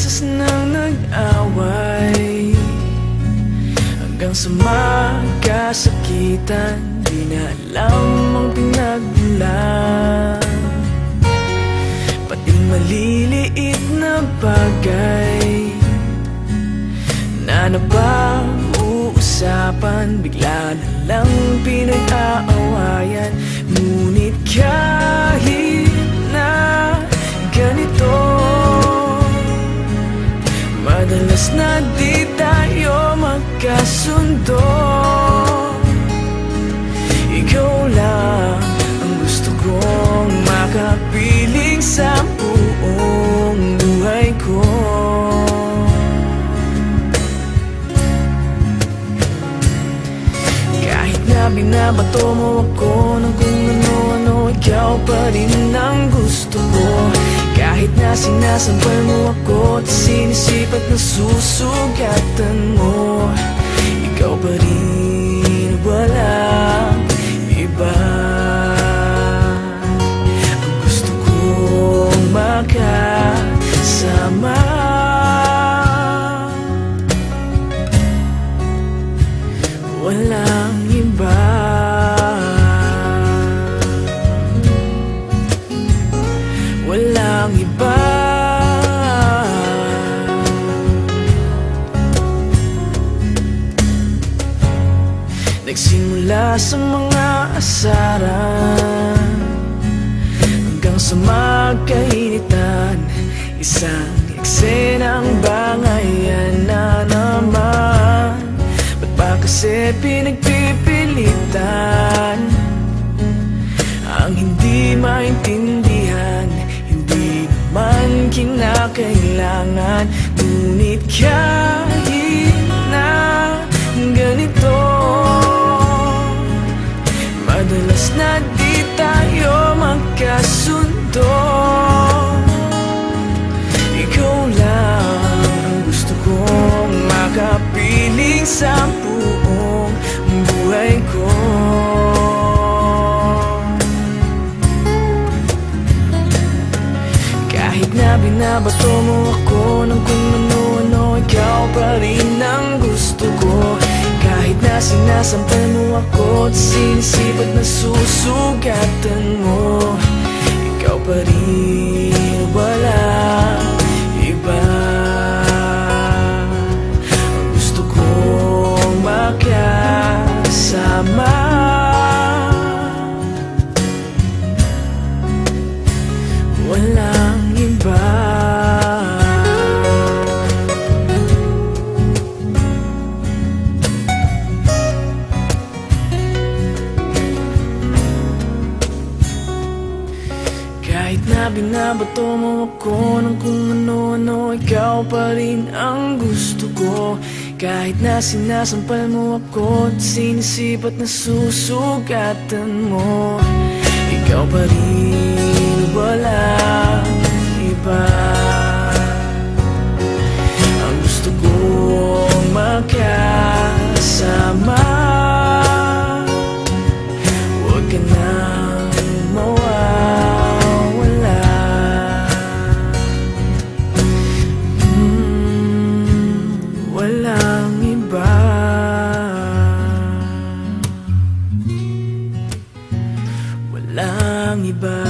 beses nang nag-away, hanggang sa magkasakitan. Di na alam ang pinagmulan, pati maliliit na bagay na napag-uusapan, bigla na lang pinag-aawayan. Ngunit kahit na ganito, madalas na di tayo magkasundo. Ikaw lang ang gusto kong makapiling sa buong buhay ko. Kahit na binabato mo ako ng kung ano-ano, ikaw pa rin ang gusto ko. Kahit na sinasampal mo ako at sinisipat na susugatan mo, ikaw pa rin, walang iba. Ang gusto kong makasama, walang iba. Walang iba. Nagsimula sa mga asaran hanggang sa magkainitan, isang eksenang bangayan na naman. Ba't ba kasi pinagpipilitan ang hindi maintindihan? Hindi naman kinakailangan. Ngunit kahit na ganito, madalas na di tayo magkasundo. Ikaw lang ang gusto kong makapiling sa buong buhay ko. Kahit na binabato mo ako ng kung ano-ano, ikaw pa rin ang gusto ko. Kahit na sinasampal mo ako at sinisipat na susugatan mo, ikaw pa rin, walang iba. Ang gusto kong makasama, walang iba. Kahit na binabato mo ako ng kung ano-ano, ikaw pa rin ang gusto ko. Kahit na sinasampal mo ako at sinisipat na susugatan mo, ikaw pa rin, walang iba. Ang gusto kong makasama, huwag ka nang mawawala. Walang iba. Walang iba.